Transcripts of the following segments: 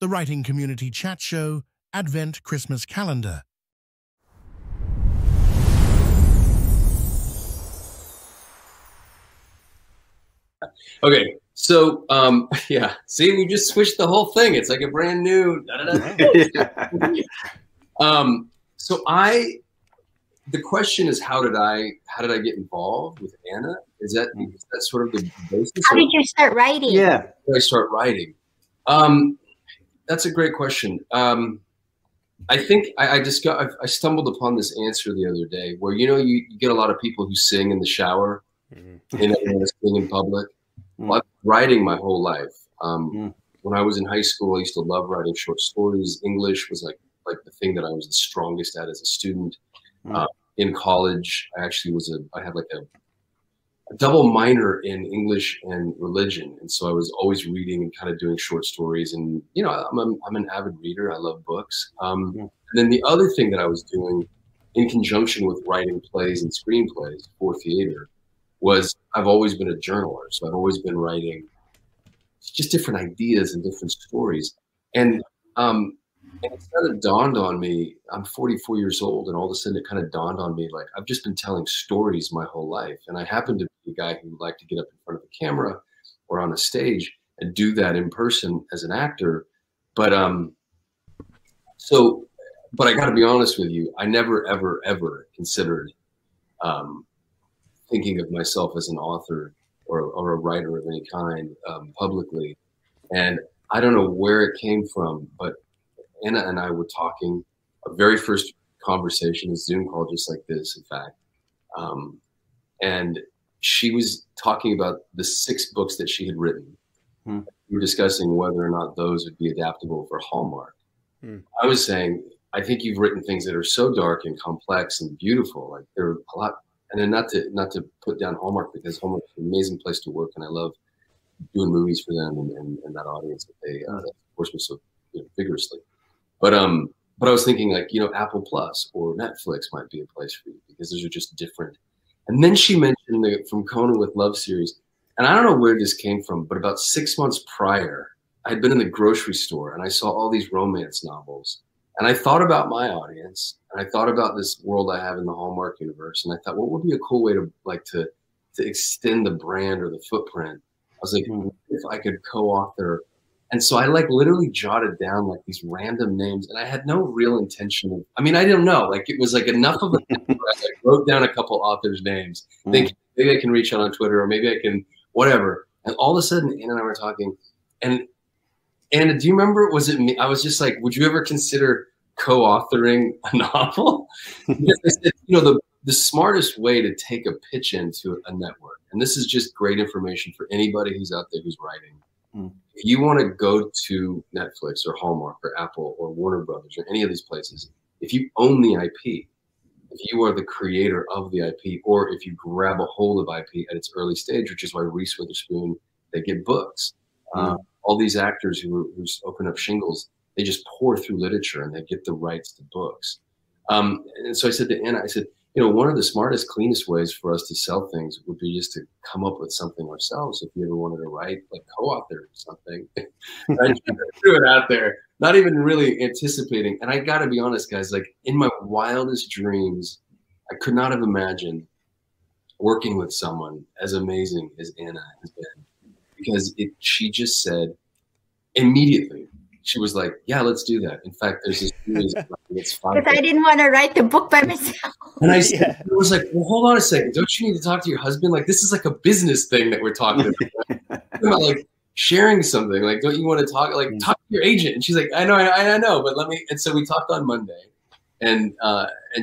the writing community chat show, Advent Christmas Calendar. Okay, so yeah, see, we just switched the whole thing. It's like a brand new. So the question is, how did I get involved with Anna? Is that sort of the basis? How did you start writing? Yeah, how did I start writing? That's a great question. I think I stumbled upon this answer the other day, where you get a lot of people who sing in the shower, and everyone sing in public. Well, I've been writing my whole life. When I was in high school, I used to love writing short stories. English was like the thing that I was the strongest at as a student. In college, I had like a double minor in English and religion, and so I was always reading and kind of doing short stories. And I'm an avid reader. I love books. And then the other thing that I was doing, in conjunction with writing plays and screenplays for theater, was I've always been a journaler. So I've always been writing just different ideas and different stories. And it kind of dawned on me, I'm 44 years old, and all of a sudden it kind of dawned on me, like, I've just been telling stories my whole life. And I happen to be a guy who liked to get up in front of a camera or on a stage and do that in person as an actor. But but I got to be honest with you, I never, ever, ever considered thinking of myself as an author or a writer of any kind publicly. And I don't know where it came from, but Anna and I were talking, our very first conversation, a Zoom call just like this, in fact. And she was talking about the 6 books that she had written. We were discussing whether or not those would be adaptable for Hallmark. I was saying, I think you've written things that are so dark and complex and beautiful. Like, they're a lot. And then not to put down Hallmark, because Hallmark is an amazing place to work, and I love doing movies for them and that audience that they support me so vigorously. But I was thinking, like, Apple Plus or Netflix might be a place for you, because those are just different. And then she mentioned the From Conan with Love series, and I don't know where this came from, but about 6 months prior, I had been in the grocery store and I saw all these romance novels. And I thought about my audience, and I thought about this world I have in the Hallmark universe, and I thought, what would be a cool way to extend the brand or the footprint? I was like, if I could co-author. And so I literally jotted down like these random names, and I had no real intention of, I don't know, like, it was like enough of a thing where I wrote down a couple authors' names. Maybe I can reach out on Twitter, or maybe I can whatever. And all of a sudden, Anna and I were talking, and Anna, do you remember, was it me? I was just like, would you ever consider co-authoring a novel? Because I said, the smartest way to take a pitch into a network, and this is just great information for anybody who's out there who's writing. If you want to go to Netflix or Hallmark or Apple or Warner Brothers or any of these places, if you own the IP, if you are the creator of the IP, or if you grab a hold of IP at its early stage, which is why Reese Witherspoon, they get books. All these actors who open up shingles, they just pour through literature and they get the rights to books. And so I said to Anna, I said, one of the smartest, cleanest ways for us to sell things would be just to come up with something ourselves. If you ever wanted to write, like, co-author something, I just threw it out there, not even really anticipating. And I got to be honest, guys, like, in my wildest dreams, I could not have imagined working with someone as amazing as Anna has been, because she just said immediately, she was like, yeah, let's do that. In fact, there's this series that's 5 because I didn't want to write the book by myself. And I was like, well, hold on a second. Don't you need to talk to your husband? Like, this is like a business thing that we're talking about. Like, sharing something. Like, don't you want to talk? Like, talk to your agent. And she's like, I know, but let me. And so we talked on Monday, and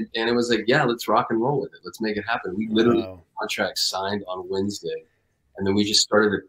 it was like, yeah, let's rock and roll with it. Let's make it happen. We literally had contracts signed on Wednesday, and then we just started